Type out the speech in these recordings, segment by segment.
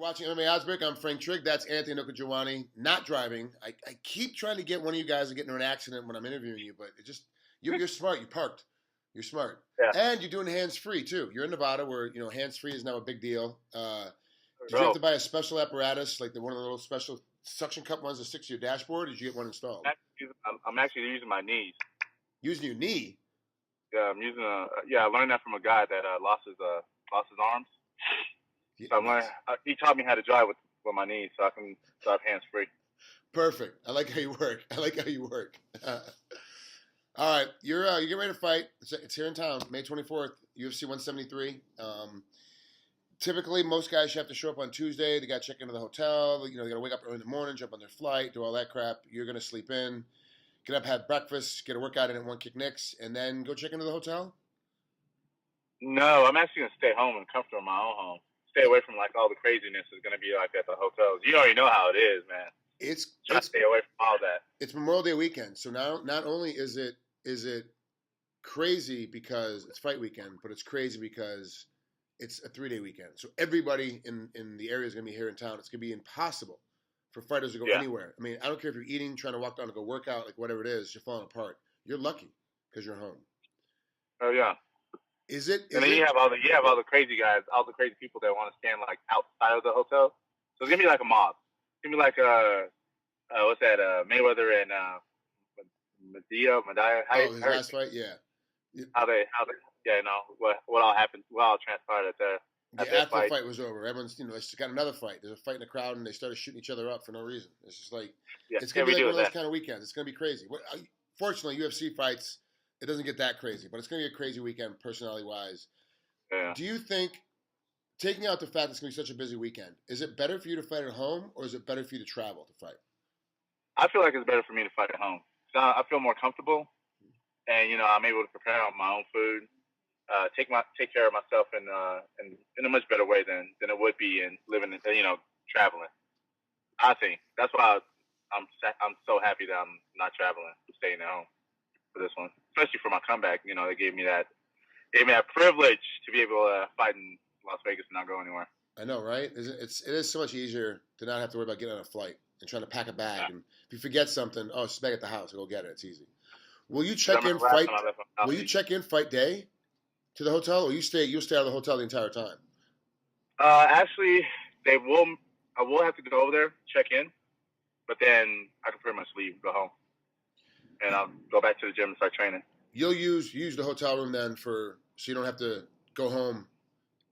watching MMA Oddsbreaker. I'm Frank Trigg. That's Anthony Njokuani, not driving. I keep trying to get one of you guys to get into an accident when I'm interviewing you, but it just you're smart. You parked. You're smart. Yeah. And you're doing hands-free, too. You're in Nevada where, hands-free is now a big deal. Did you Bro, have to buy a special apparatus, like one of the little special suction cup ones that sticks to your dashboard, or did you get one installed? I'm actually using my knees. Using your knee? Yeah, I'm using I learned that from a guy that lost his arms. Yeah, So I'm learning. He taught me how to drive with my knees, so I can drive hands free. Perfect. I like how you work. All right, you're getting ready to fight. It's here in town, May 24th, UFC 173. Typically, most guys have to show up on Tuesday. They got to check into the hotel. They got to wake up early in the morning, jump on their flight, do all that crap. You're going to sleep in, get up, have breakfast, get a workout in at One Kick Nick's, and then go check into the hotel? No, I'm actually going to stay home and comfortable in my own home. Stay away from all the craziness is going to be at the hotels. You already know how it is, man. Try to stay away from all that. It's Memorial Day weekend, so now not only is it crazy because it's fight weekend, but it's crazy because it's a 3-day weekend. So everybody in the area is going to be here in town. It's going to be impossible for fighters to go anywhere. I mean, I don't care if you're eating, trying to walk down to go work out, whatever it is, you're falling apart. You're lucky because you're home. Oh yeah. Is it? And then you have all the crazy guys, all the crazy people that want to stand outside of the hotel. So it's gonna be like a mob. It's gonna be like what's that? Mayweather and Medea. His last fight, yeah. How they what all happened, what all transpired at after the fight was over, everyone's it's got another fight. There's a fight in the crowd, and they started shooting each other up for no reason. It's just it's gonna be like one of those kind of weekends. It's gonna be crazy. Fortunately, UFC fights, it doesn't get that crazy, but it's gonna be a crazy weekend, personality wise. Yeah. Do you think, taking out the fact it's gonna be such a busy weekend, is it better for you to fight at home, or is it better for you to travel to fight? I feel like it's better for me to fight at home. So I feel more comfortable, and I'm able to prepare my own food, take care of myself in a much better way than it would be in living, traveling. I think that's why I'm so happy that I'm not traveling, staying at home for this one, especially for my comeback. They gave me that privilege to be able to fight in Las Vegas and not go anywhere. I know, right? It is so much easier to not have to worry about getting on a flight and trying to pack a bag. Yeah. And if you forget something, it's back at the house. Go get it. It's easy. Will you check in fight? Will you check in fight day to the hotel, or you'll stay out of the hotel the entire time? Actually, I will have to go over there, check in, but then I can pretty much leave, go home, and I'll go back to the gym and start training. You'll use the hotel room then so you don't have to go home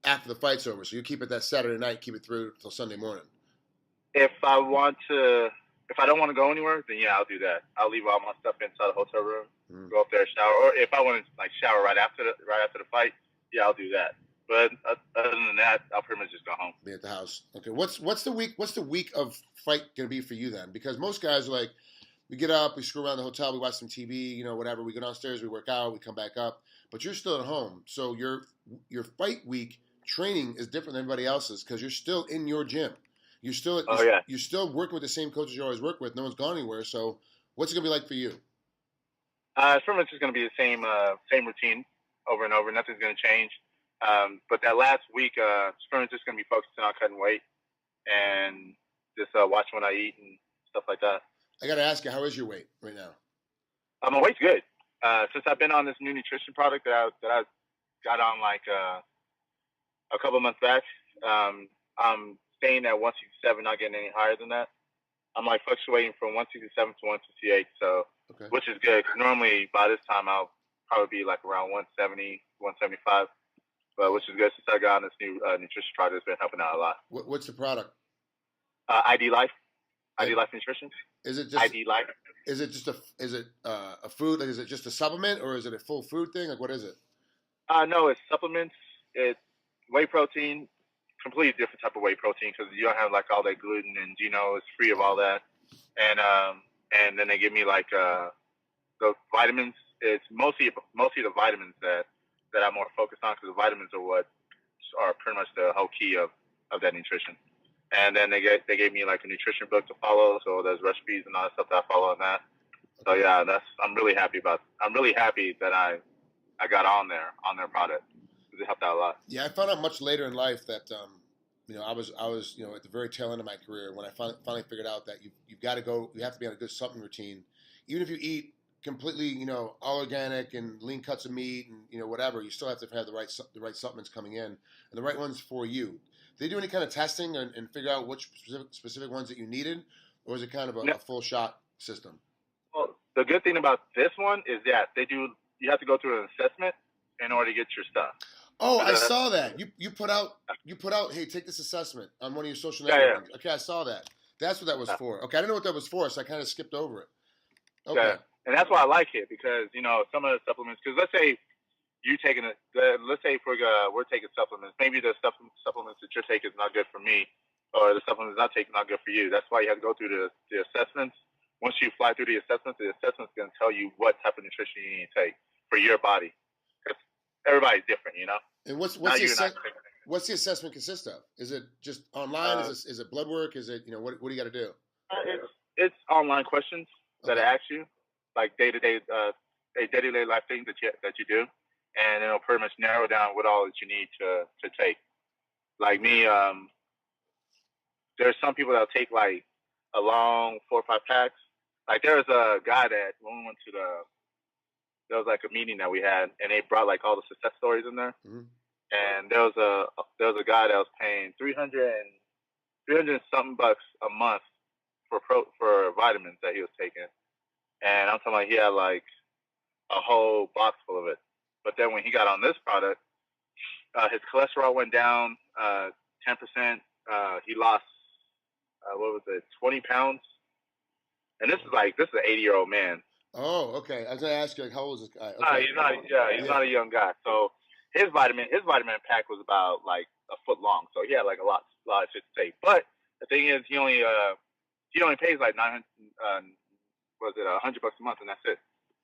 after the fight's over. So you keep it that Saturday night, keep it through till Sunday morning. If I don't want to go anywhere, then yeah, I'll do that. I'll leave all my stuff inside the hotel room, go up there, shower, or if I want to shower right after the fight, yeah, I'll do that. But other than that, I'll pretty much just go home. Be at the house. Okay. What's the week of fight gonna be for you then? Because most guys are we get up, we screw around the hotel, we watch some TV, whatever. We go downstairs, we work out, we come back up. But you're still at home, so your fight week training is different than everybody else's because you're still in your gym. You're still working with the same coaches you always work with. No one's gone anywhere. So what's it gonna be like for you? It's pretty much just gonna be the same routine over and over. Nothing's gonna change. But that last week, it's pretty much just gonna be focusing on cutting weight and just watching what I eat and stuff like that. I gotta ask you, how is your weight right now? My weight's good. Since I've been on this new nutrition product that I got on a couple of months back, I'm staying at 167, not getting any higher than that. I'm fluctuating from 167 to 168, so which is good. Cause normally by this time I'll probably be around 170, 175, but which is good since I got on this new nutrition product. It's been helping out a lot. What's the product? ID Life. ID Life Nutrition. Is it just ID Life? Is it just a food? Is it just a supplement, or is it a full food thing? What is it? No, it's supplements. It's whey protein. Completely different type of whey protein because you don't have all that gluten and it's free of all that. And then they give me the vitamins. It's mostly the vitamins that I'm more focused on because the vitamins are what are pretty much the whole key of that nutrition. And then they gave me a nutrition book to follow, so there's recipes and all that stuff that I follow on that. So yeah, I'm really happy that I got on their product. It helped out a lot. Yeah, I found out much later in life that I was at the very tail end of my career when I finally figured out that you've got to go. You have to be on a good supplement routine, even if you eat completely, all organic and lean cuts of meat and whatever. You still have to have the right supplements coming in and the right ones for you. Did they do any kind of testing and figure out which specific ones that you needed, or is it kind of a full shot system? Well, the good thing about this one is that they do. You have to go through an assessment in order to get your stuff. Oh, I saw that. You put out, hey, take this assessment on one of your social networks. Yeah. Okay, I saw that. That's what that was for. Okay, I didn't know what that was for, so I kind of skipped over it. Okay. Yeah. And that's why I like it, because, some of the supplements, because let's say we're taking supplements. Maybe the supplements that you're taking is not good for me, or the supplements not taking not good for you. That's why you have to go through the assessments. Once you fly through the assessment's going to tell you what type of nutrition you need to take for your body. Because everybody's different, And what's the assessment consist of? Is it just online? Is it blood work? Is it, what do you got to do? It's online questions that I ask you, like day-to-day life things that you do, and it'll pretty much narrow down what all that you need to take. Like me, there's some people that'll take like a long 4 or 5 packs. Like there was a guy that when we went to there was like a meeting that we had, and they brought like all the success stories in there. Mm-hmm. And there was a guy that was paying $300 and something bucks a month for vitamins that he was taking. And I'm talking about he had like a whole box full of it. But then when he got on this product, his cholesterol went down 10%. He lost 20 pounds. And this is an 80-year-old man. Oh, okay. I was gonna ask you, like, how old is this guy? Okay. He's not a young guy. So his vitamin pack was about like a foot long. So he had like a lot of shit to take. But the thing is, he only pays like $100 a month, and that's it,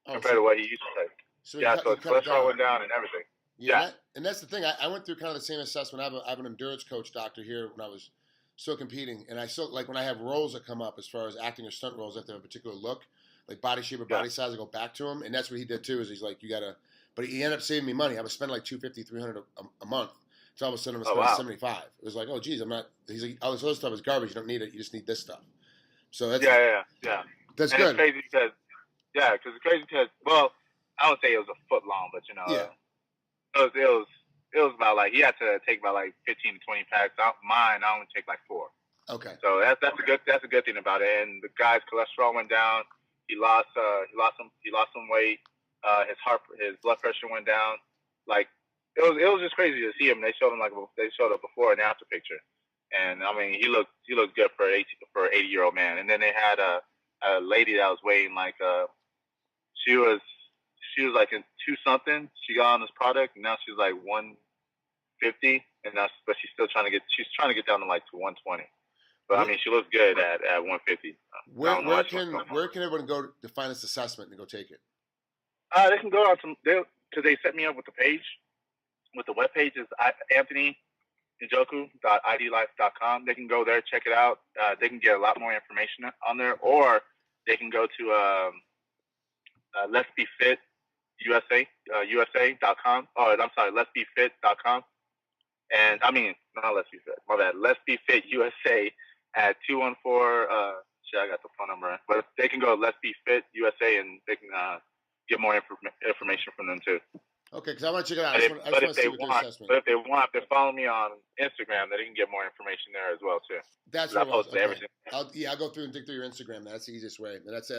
compared to what he used to pay. So his cholesterol went down and everything. Yeah. And that's the thing. I went through kind of the same assessment. I have an endurance coach doctor here when I was still competing, and I still, like, when I have roles that come up as far as acting or stunt roles, I have to have a particular look, like body shape or body size. I go back to him, and that's what he did too. Is he's like, you gotta, but he ended up saving me money. I was spending like $250, $300 a month. So all of a sudden, I was spending $75. It was like, oh geez, I'm not. He's like, all this other stuff is garbage. You don't need it. You just need this stuff. So that's That's and good. It's crazy because well, I would say it was a foot long, but it was about like he had to take about like 15 to 20 packs. Mine, I only take like 4. Okay. So that's a good thing about it. And the guy's cholesterol went down. He lost some weight. His blood pressure went down. Like it was just crazy to see him. They showed a before and after picture, and I mean he looked good for an 80-year-old man. And then they had a lady that was weighing like she was like in 2-something. She got on this product, and now she's like 150, but she's trying to get down to like to 120. But I mean, she looks good at 150. Where can everyone go to find this assessment and go take it? They can go on because they set me up with the page. With the webpage is Anthony Njoku.idlife.com. They can go there, check it out. They can get a lot more information on there, or they can go to Let's Be Fit USA.com. Oh, I'm sorry, letsbefit.com. And I mean, not Let's Be Fit. My bad. Let's Be Fit USA at 214. I got the phone number, but they can go Let's Be Fit USA, and they can get more information from them too. Okay, because I want to check it out. But if they follow me on Instagram, they can get more information there as well too. That's what I post everything. I'll go through and dig through your Instagram. That's the easiest way. And that's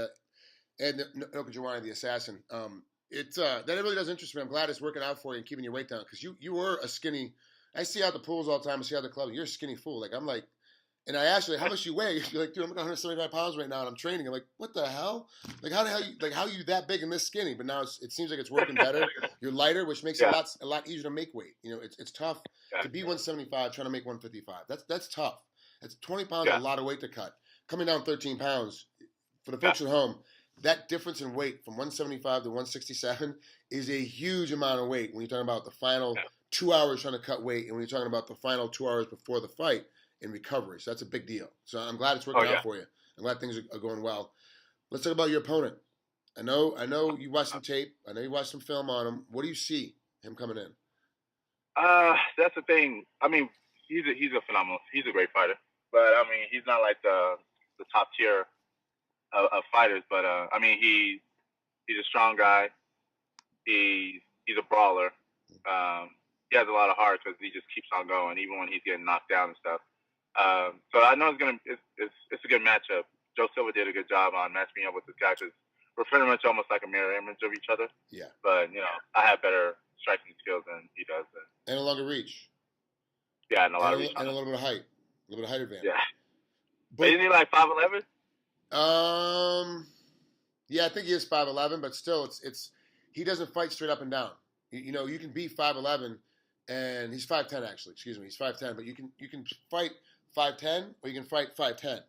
Ed Njokuani, the assassin. That really does interest me. I'm glad it's working out for you and keeping your weight down, because you were a skinny. I see you at the pools all the time. I see you at the club. You're a skinny fool. Like, I'm like, and I asked you, like, how much you weigh? You're like, dude, I'm 175 pounds right now, and I'm training. I'm like, what the hell? Like, how are you that big and this skinny? But now it seems like it's working better. You're lighter, which makes it a lot easier to make weight. It's tough to be 175 trying to make 155. That's tough. That's 20 pounds, a lot of weight to cut. Coming down 13 pounds for the folks at home. That difference in weight from 175 to 167 is a huge amount of weight when you're talking about the final 2 hours trying to cut weight, and when you're talking about the final 2 hours before the fight in recovery. So that's a big deal. So I'm glad it's working out for you. I'm glad things are going well. Let's talk about your opponent. I know you watched some tape. I know you watched some film on him. What do you see him coming in? That's the thing. I mean, he's a phenomenal. He's a great fighter, but I mean, he's not like the top tier of fighters. But I mean, he's a strong guy. He's a brawler. He has a lot of heart because he just keeps on going, even when he's getting knocked down and stuff. So I know it's a good matchup. Joe Silva did a good job on matching me up with this guy because we're pretty much almost like a mirror image of each other. Yeah. But I have better striking skills than he does. And a longer reach. Yeah, and a lot of reach. And a little bit of height. A little bit of height advantage. Yeah. But isn't he like 5'11"? Yeah, I think he is 5'11", but still, it's he doesn't fight straight up and down. You can be 5'11", and he's 5'10" actually. Excuse me, he's 5'10", but you can fight 5'10", or you can fight 5'10",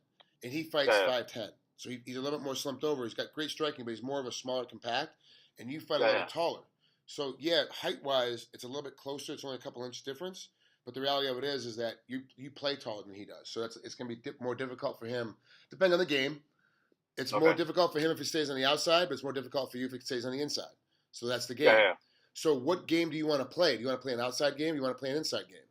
and he fights 5'10". So he's a little bit more slumped over. He's got great striking, but he's more of a smaller, compact, and you fight a little taller. So yeah, height wise, it's a little bit closer. It's only a couple inch difference. But the reality of it is that you play taller than he does. So it's going to be more difficult for him, depending on the game. It's more difficult for him if he stays on the outside, but it's more difficult for you if he stays on the inside. So that's the game. Yeah. So what game do you want to play? Do you want to play an outside game? Or do you want to play an inside game?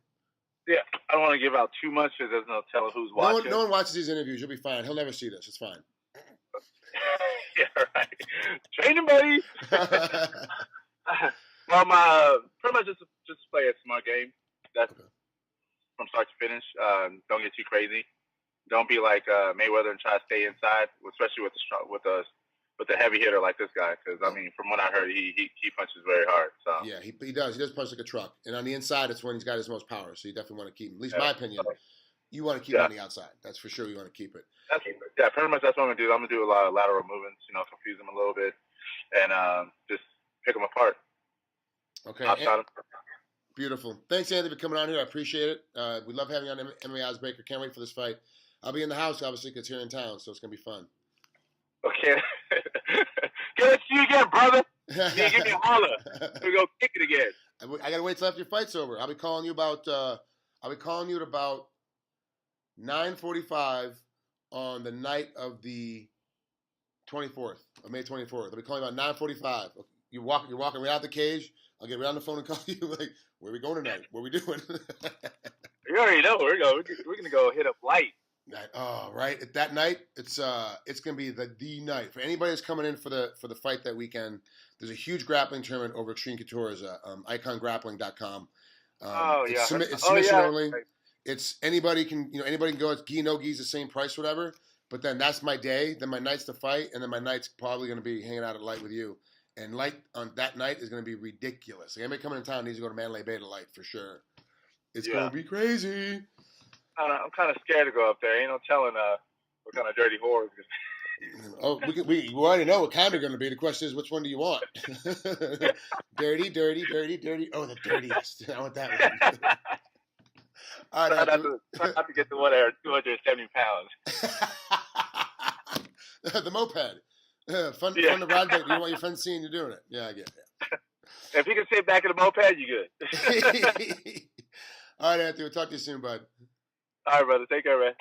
Yeah, I don't want to give out too much because there's no telling who's watching. No one watches these interviews. You'll be fine. He'll never see this. It's fine. Yeah, right. Training buddy. Well, pretty much just play a smart game. That's from start to finish. Don't get too crazy. Don't be like Mayweather and try to stay inside, especially with the heavy hitter like this guy. Because I mean, from what I heard, he punches very hard. So yeah, he does. He does punch like a truck. And on the inside, it's when he's got his most power. So you definitely want to keep him. At least my opinion. You want to keep it on the outside. That's for sure. You want to keep it. Yeah, pretty much that's what I'm gonna do. I'm gonna do a lot of lateral movements. Confuse him a little bit, and just pick him apart. Okay. Outside him. Beautiful. Thanks, Anthony, for coming on here. I appreciate it. We love having you on MMA Oddsbreaker. Can't wait for this fight. I'll be in the house, obviously, because here in town, so it's going to be fun. Okay. Good to see you again, brother. You give me a holler. We go kick it again. I got to wait till after your fight's over. I'll be calling you at about 9:45 on the night of the 24th, of May 24th. I'll be calling you about 9:45. You're walking right out the cage. I'll get right on the phone and call you like, where are we going tonight? What are we doing? You already know we're going to go hit up light. Oh, right. That night, it's going to be the night. For anybody that's coming in for the fight that weekend, there's a huge grappling tournament over Extreme Couture's icongrappling.com. It's submission only. It's anybody can go. It's gi, no gi's the same price, whatever. But then that's my day. Then my night's the fight, and then my night's probably going to be hanging out at Light with you. And Light on that night is going to be ridiculous. Like, anybody coming in town needs to go to Mandalay Bay to Light for sure. It's going to be crazy. I'm kind of scared to go up there. Ain't no telling what kind of dirty whores. Oh, we already know what kind they're going to be. The question is, which one do you want? Dirty, dirty, dirty, dirty. Oh, the dirtiest. I want that one. All right, try not to get the one there 270 pounds. The moped. Fun to ride, but you don't want your friends seeing you doing it. Yeah, I get it. If you can sit back in the moped, you good. All right, Anthony. We'll talk to you soon, bud. All right, brother. Take care, man.